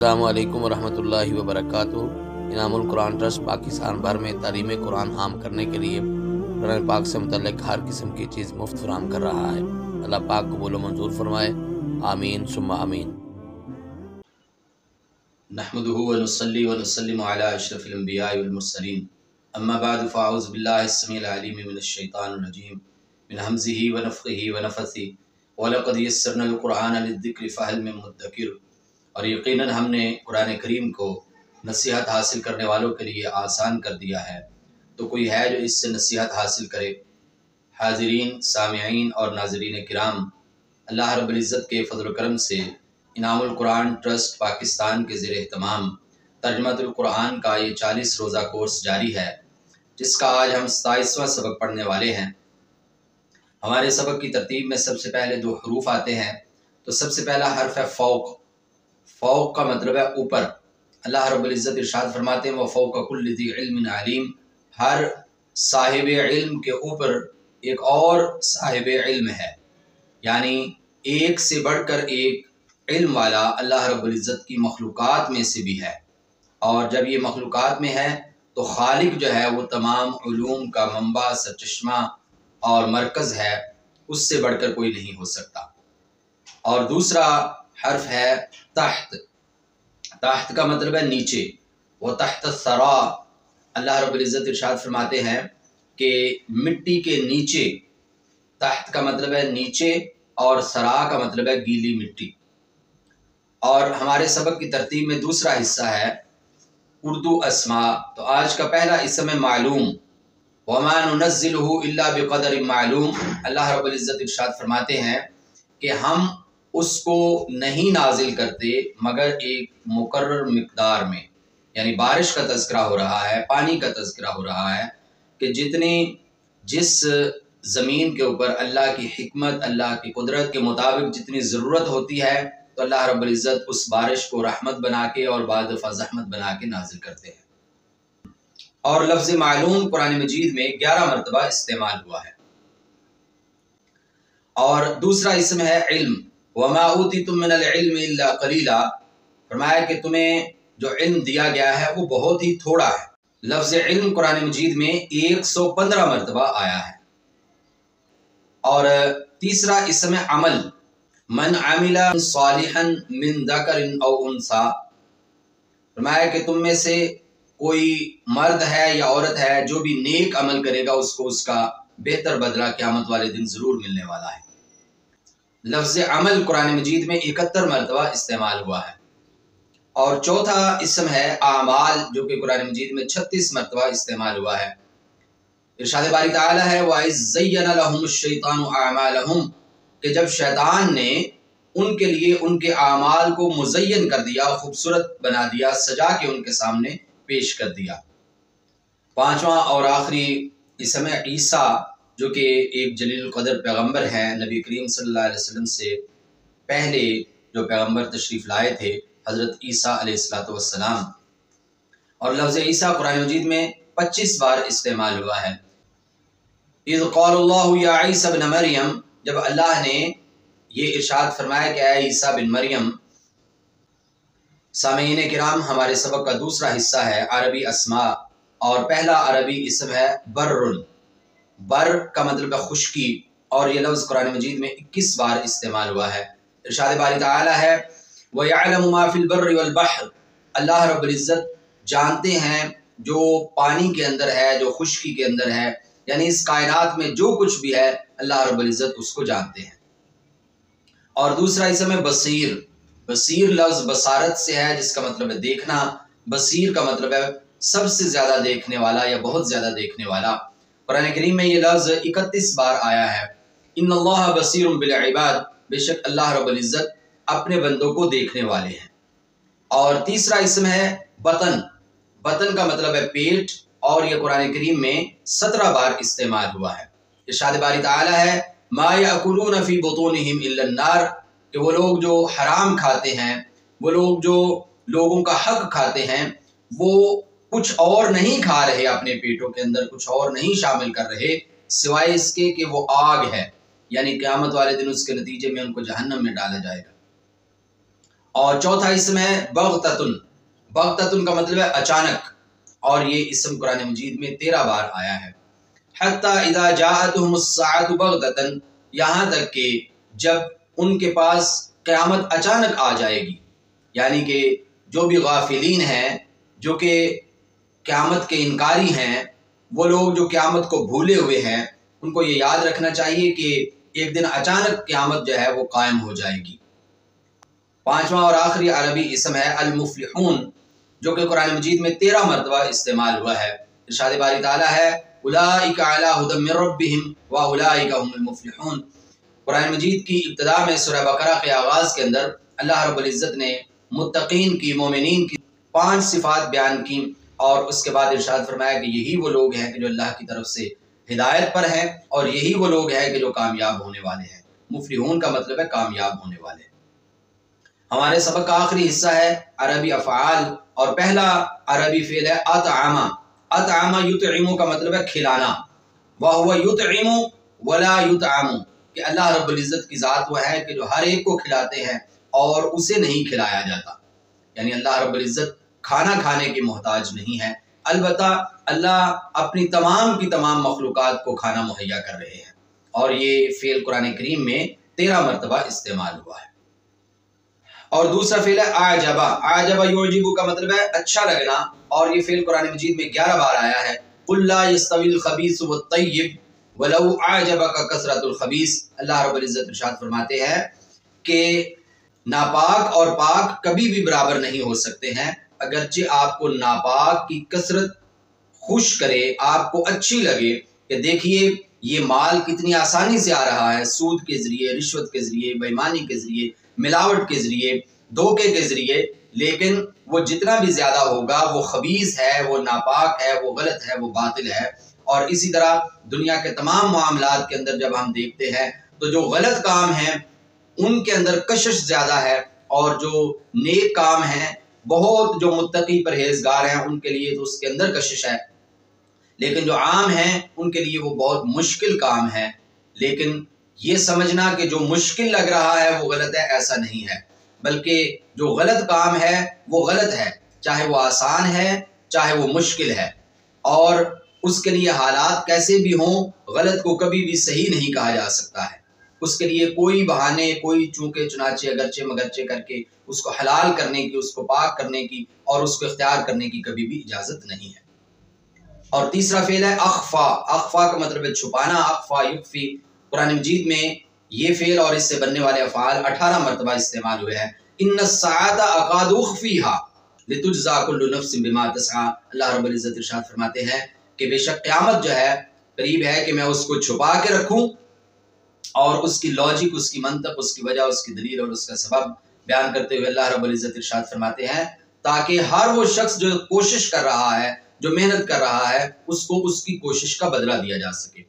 السلام علیکم ورحمۃ اللہ وبرکاتہ۔ انعام القرآن ٹرسٹ پاکستان بھر میں تعلیم قرآن عام کرنے کے لیے قرآن پاک سے متعلق ہر قسم کی چیز مفت فراہم کر رہا ہے۔ اللہ پاک قبول و منظور فرمائے، آمین ثم آمین۔ نحمده ونصلي ونسلم على اشرف الانبیاء والمرسلین، اما بعد فاعوذ باللہ السمیع العلیم من الشیطان الرجیم من همزه ونفخه ونفثه ولقد یسرنا القرآن للذکر فهل من مدکر۔ اور یقیناً ہم نے قرآن کریم کو نصیحت حاصل کرنے والوں کے لیے آسان کر دیا ہے، تو کوئی ہے جو اس سے نصیحت حاصل کرے؟ حاضرین، سامعین اور ناظرین کرام، اللہ رب العزت کے فضل و کرم سے انعام القرآن ٹرسٹ پاکستان کے زیر اہتمام ترجمۃ القرآن کا یہ 40 روزہ کورس جاری ہے، جس کا آج ہم 27واں سبق پڑھنے والے ہیں۔ ہمارے سبق کی ترتیب میں سب سے پہلے 2 حروف آتے ہیں، تو سب سے پہلا حرف ہے فوق۔ فوق کا مطلب ہے اوپر۔ اللہ رب العزت ارشاد فرماتے ہیں وَفَوْقَ كُلِّ ذِي عِلْمٍ عَلِيمٍ، ہر صاحب علم کے اوپر ایک اور صاحب علم ہے، یعنی ایک سے بڑھ کر ایک علم والا اللہ رب العزت کی مخلوقات میں سے بھی ہے، اور جب یہ مخلوقات میں ہے تو خالق جو ہے وہ تمام علوم کا منبع، سرچشمہ اور مرکز ہے، اس سے بڑھ کر کوئی نہیں ہو سکتا۔ اور دوسرا حرف ہے تحت۔ تحت کا مطلب ہے نیچے، وہ تحت الثرا۔ اللہ رب العزت ارشاد فرماتے ہیں کہ مٹی کے نیچے، تحت کا مطلب ہے نیچے اور ثرا کا مطلب ہے گیلی مٹی۔ اور ہمارے سبق کی ترتیب میں دوسرا حصہ ہے اردو اسماء۔ تو آج کا پہلا اسم ہے معلوم، وَمَا نُنَزِّلُهُ إِلَّا بِقَدَرٍ معلوم۔ اللہ رب العزت ارشاد فرماتے ہیں کہ ہم اس کو نہیں نازل کرتے مگر ایک مقرر مقدار میں، یعنی بارش کا تذکرہ ہو رہا ہے، پانی کا تذکرہ ہو رہا ہے کہ جس زمین کے اوپر اللہ کی حکمت، اللہ کی قدرت کے مطابق جتنی ضرورت ہوتی ہے تو اللہ رب العزت اس بارش کو رحمت بنا کے اور بعد دفعہ زحمت بنا کے نازل کرتے ہیں۔ اور لفظ معلوم قرآن مجید میں 11 مرتبہ استعمال ہوا ہے۔ اور دوسرا اسم ہے علم، وَمَا أُوتِيتُم مِّنَ الْعِلْمِ إِلَّا قَلِيلًا، فرمایا کہ تمہیں جو علم دیا گیا ہے وہ بہت ہی تھوڑا ہے۔ لفظ علم قرآن مجید میں 115 مرتبہ آیا ہے۔ اور تیسرا اسم ہے عمل، من عمل صالحا من ذکر او انثی، فرمایا کہ تم میں سے کوئی مرد ہے یا عورت ہے جو بھی نیک عمل کرے گا اس کو اس کا بہتر بدلہ قیامت والے دن ضرور ملنے والا ہے۔ لفظ عمل قرآن مجید میں 71 مرتبہ استعمال ہوا ہے۔ اور چوتھا اسم ہے اعمال، جو کہ قرآن مجید میں 36 مرتبہ استعمال ہوا ہے۔ ارشاد باری تعالیٰ ہے وَإِذْ زَيَّنَ لَهُمُ الشَّيْطَانُ أَعْمَالَهُمْ، کہ جب شیطان نے ان کے لیے ان کے اعمال کو مزین کر دیا، خوبصورت بنا دیا، سجا کے ان کے سامنے پیش کر دیا۔ پانچواں اور آخری اسم ہے عیسیٰ، جو کہ ایک جلیل القدر پیغمبر ہیں، نبی کریم صلی اللہ علیہ وسلم سے پہلے جو پیغمبر تشریف لائے تھے، حضرت عیسیٰ علیہ السلام۔ اور لفظ عیسیٰ قرآن مجید میں 25 بار استعمال ہوا ہے۔ اذ قال اللہ یا عیسیٰ بن مریم، جب اللہ نے یہ ارشاد فرمایا کہ اے عیسیٰ بن مریم۔ سامعین کرام، ہمارے سبق کا دوسرا حصہ ہے عربی اسماء، اور پہلا عربی اسم ہے بر۔ بر کا مطلب ہے خشکی، اور یہ لفظ قرآن مجید میں 21 بار استعمال ہوا ہے۔ ارشاد باری تعالیٰ ہے وَيَعْلَمُ مَا فِي الْبَرِّ وَالْبَحْرِ، اللہ رب العزت جانتے ہیں جو پانی کے اندر ہے، جو خشکی کے اندر ہے، یعنی اس کائنات میں جو کچھ بھی ہے اللہ رب العزت اس کو جانتے ہیں۔ اور دوسرا اسم ہے بصیر۔ بصیر لفظ بصارت سے ہے، جس کا مطلب ہے دیکھنا۔ بصیر کا مطلب ہے سب سے زیادہ دیکھنے والا یا بہت زیادہ دیکھنے والا۔ قرآن کریم میں یہ لفظ 31 بار آیا ہے۔ ان اللہ بصیر بالعباد، بے شک اللہ رب العزت اپنے بندوں کو دیکھنے والے ہیں۔ اور تیسرا اسم ہے بطن۔ بطن کا مطلب ہے پیٹ، اور یہ قرآن کریم میں 17 بار استعمال ہوا ہے۔ ارشاد باری تعالیٰ ہے ما یأکلون فی بطونہم الا النار، کہ وہ لوگ جو حرام کھاتے ہیں، وہ لوگ جو لوگوں کا حق کھاتے ہیں، وہ کچھ اور نہیں کھا رہے، اپنے پیٹوں کے اندر کچھ اور نہیں شامل کر رہے سوائے اس کے کہ وہ آگ ہے، یعنی قیامت والے دن اس کے نتیجے میں ان کو جہنم میں ڈالا جائے گا۔ اور چوتھا اسم ہے بغتتن، بغتتن کا مطلب ہے اچانک، اور یہ اسم قرآن مجید میں 13 بار آیا ہے۔ حتی اذا جاءتهم الساعة بغتتن، یہاں تک کہ جب ان کے پاس قیامت اچانک آ جائے گی، یعنی کہ جو بھی غافلین ہیں، جو کہ قیامت کے انکاری ہیں، وہ لوگ جو قیامت کو بھولے ہوئے ہیں، ان کو یہ یاد رکھنا چاہیے کہ ایک دن اچانک قیامت جو ہے وہ قائم ہو جائے گی۔ پانچواں اور آخری عربی اسم ہے المفلحون، جو کہ قرآن مجید میں 13 مرتبہ استعمال ہوا ہے۔ ارشاد باری تعالیٰ ہے اولئک علی ھدی من ربہم واولئک ھم المفلحون۔ قرآن مجید کی ابتدا میں سورہ بقرہ کے آغاز کے اندر اللہ رب العزت نے متقین کی، مومنین کی 5 صفات بیان کی، اور اس کے بعد ارشاد فرمایا کہ یہی وہ لوگ ہیں کہ جو اللہ کی طرف سے ہدایت پر ہیں، اور یہی وہ لوگ ہیں کہ جو کامیاب ہونے والے ہیں۔ مفلحون کا مطلب ہے کامیاب ہونے والے۔ ہمارے سبق کا آخری حصہ ہے عربی افعال، اور پہلا عربی فعل ہے اطعم۔ اطعم یطعم کا مطلب ہے کھلانا، وَهُوَ یطعم ولا یطعم، کہ اللہ رب العزت کی ذات وہ ہے کہ جو ہر ایک کو کھلاتے ہیں اور اسے نہیں کھلایا جاتا، یعنی اللہ رب العزت کھانا کھانے کے محتاج نہیں ہے، البتہ اللہ اپنی تمام کی تمام مخلوقات کو کھانا مہیا کر رہے ہیں، اور یہ فعل قرآن کریم میں 13 مرتبہ استعمال ہوا ہے۔ اور دوسرا فعل ہے اعجبا۔ اعجبا یعجب کا مطلب ہے اچھا لگنا، اور یہ فعل قرآن مجید میں 11 بار آیا ہے۔ قل لا يستوي الخبيث والطيب ولو اعجبك كثرة الخبيث۔ اللہ رب العزت ارشاد فرماتے ہیں کہ ناپاک اور پاک کبھی بھی برابر نہیں ہو سکتے ہیں، اگرچہ آپ کو ناپاک کی کثرت خوش کرے، آپ کو اچھی لگے کہ دیکھیے یہ مال کتنی آسانی سے آ رہا ہے، سود کے ذریعے، رشوت کے ذریعے، بے ایمانی کے ذریعے، ملاوٹ کے ذریعے، دھوکے کے ذریعے، لیکن وہ جتنا بھی زیادہ ہوگا وہ خبیث ہے، وہ ناپاک ہے، وہ غلط ہے، وہ باطل ہے۔ اور اسی طرح دنیا کے تمام معاملات کے اندر جب ہم دیکھتے ہیں تو جو غلط کام ہیں ان کے اندر کشش زیادہ ہے، اور جو نیک کام ہیں، بہت جو متقی پرہیزگار ہیں ان کے لیے تو اس کے اندر کشش ہے، لیکن جو عام ہیں ان کے لیے وہ بہت مشکل کام ہے۔ لیکن یہ سمجھنا کہ جو مشکل لگ رہا ہے وہ غلط ہے، ایسا نہیں ہے، بلکہ جو غلط کام ہے وہ غلط ہے، چاہے وہ آسان ہے چاہے وہ مشکل ہے، اور اس کے لیے حالات کیسے بھی ہوں، غلط کو کبھی بھی صحیح نہیں کہا جا سکتا ہے۔ اس کے لیے کوئی بہانے، کوئی چونکے چنانچے اگرچہ مگرچہ کر کے اس کو حلال کرنے کی، اس کو پاک کرنے کی اور اس کو اختیار کرنے کی کبھی بھی اجازت نہیں ہے۔ اور تیسرا فعل ہے اخفا۔ اخفا کا مطلب ہے چھپانا، اخفا یخفی۔ قرآن مجید میں یہ فعل اور اس سے بننے والے افعال 18 مرتبہ استعمال ہوئے ہیں۔ ان الساعة اکاد اخفیها لتجزا کل نفس بما تسعی۔ اللہ رب العزت ارشاد فرماتے ہیں کہ بے شک قیامت جو ہے قریب ہے کہ میں اس کو چھپا کے رکھوں، اور اس کی لاجک، اس کی منطق، اس کی وجہ، اس کی دلیل اور اس کا سبب بیان کرتے ہوئے اللہ رب العزت ارشاد فرماتے ہیں تاکہ ہر وہ شخص جو کوشش کر رہا ہے، جو محنت کر رہا ہے، اس کو اس کی کوشش کا بدلہ دیا جا سکے۔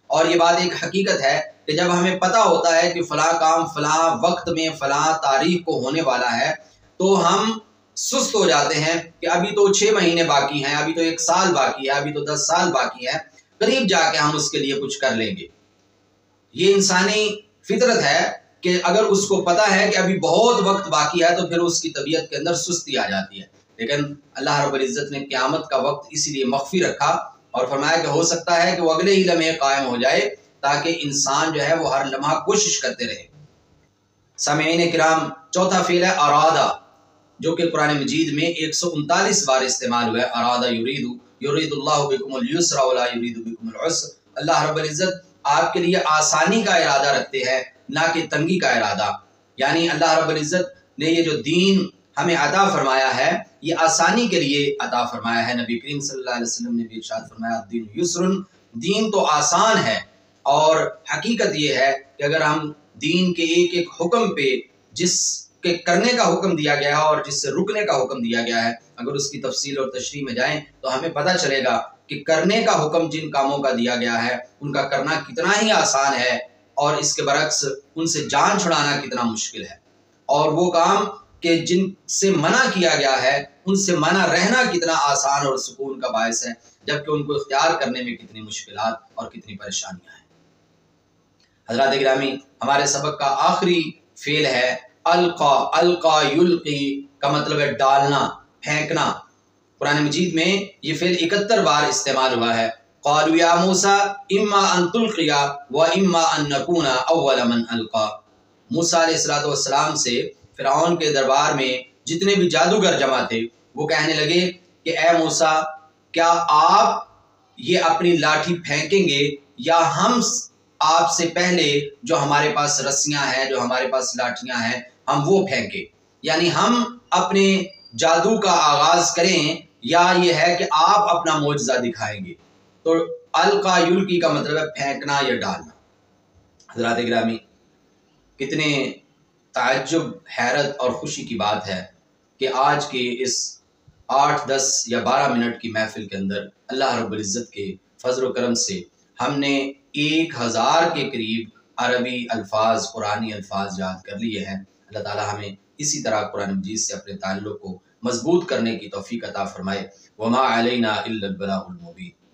اور یہ بات ایک حقیقت ہے کہ جب ہمیں پتہ ہوتا ہے کہ فلاں کام فلاں وقت میں فلاں تاریخ کو ہونے والا ہے، تو ہم سست ہو جاتے ہیں کہ ابھی تو 6 مہینے باقی ہیں، ابھی تو 1 سال باقی ہے، ابھی تو 10 سال باقی ہے، قریب جا کے ہم اس کے لیے کچھ کر لیں گے۔ یہ انسانی فطرت ہے کہ اگر اس کو پتہ ہے کہ ابھی بہت وقت باقی ہے تو پھر اس کی طبیعت کے اندر سستی آ جاتی ہے، لیکن اللہ رب العزت نے قیامت کا وقت اسی لیے مخفی رکھا اور فرمایا کہ ہو سکتا ہے کہ وہ اگلے ہی لمحے قائم ہو جائے، تاکہ انسان جو ہے وہ ہر لمحہ کوشش کرتے رہے۔ سامعین کرام، چوتھا فعل ہے ارادہ، جو کہ قرآن مجید میں 139 بار استعمال ہوا ہے۔ ارادہ یرید اللہ بکم اليسر ولا یرید بکم العسر۔ اللہ رب العزت آپ کے لیے آسانی کا ارادہ رکھتے ہیں، نہ کہ تنگی کا ارادہ، یعنی اللہ رب العزت نے یہ جو دین ہمیں عطا فرمایا ہے یہ آسانی کے لیے عطا فرمایا ہے۔ نبی کریم صلی اللہ علیہ وسلم نے بھی ارشاد فرمایا الدین یسر، دین تو آسان ہے، اور حقیقت یہ ہے کہ اگر ہم دین کے ایک ایک حکم پہ جس کے کرنے کا حکم دیا گیا ہے اور جس سے رکنے کا حکم دیا گیا ہے، اگر اس کی تفصیل اور تشریح میں جائیں تو ہمیں پتہ چلے گا کہ کرنے کا حکم جن کاموں کا دیا گیا ہے ان کا کرنا کتنا ہی آسان ہے، اور اس کے برعکس ان سے جان چھڑانا کتنا مشکل ہے، اور وہ کام کہ جن سے منع کیا گیا ہے ان سے منع رہنا کتنا آسان اور سکون کا باعث ہے، جبکہ ان کو اختیار کرنے میں کتنی مشکلات اور کتنی پریشانیاں ہیں۔ حضرات گرامی، ہمارے سبق کا آخری فعل ہے القا، القا یلقی کا مطلب ہے ڈالنا، پھینکنا۔ قرآن مجید میں یہ فعل 71 بار استعمال ہوا ہے۔ قالوا یا موسیٰ اما ان تلقی و اما ان نکون اول من القا۔ موسیٰ علیہ السلام سے فرعون کے دربار میں جتنے بھی جادوگر جمع تھے وہ کہنے لگے کہ اے موسیٰ، کیا آپ یہ اپنی لاٹھی پھینکیں گے یا ہم آپ سے پہلے جو ہمارے پاس رسیاں ہیں، جو ہمارے پاس لاٹھیاں ہیں، ہم وہ پھینکیں؟ یعنی ہم اپنے جادو کا آغاز کریں یا یہ ہے کہ آپ اپنا معجزہ دکھائیں گے؟ تو القا یلقی کا مطلب ہے پھینکنا یا ڈالنا۔ حضرات گرامی، کتنے تعجب، حیرت اور خوشی کی بات ہے کہ آج کے اس 8، 10 یا 12 منٹ کی محفل کے اندر اللہ رب العزت کے فضل و کرم سے ہم نے 1000 کے قریب عربی الفاظ، قرآنی الفاظ یاد کر لیے ہیں۔ اللہ تعالی ہمیں اسی طرح قرآن مجید سے اپنے تعلق کو مضبوط کرنے کی توفیق عطا فرمائے۔ وما علینا الا البلاغ المبین۔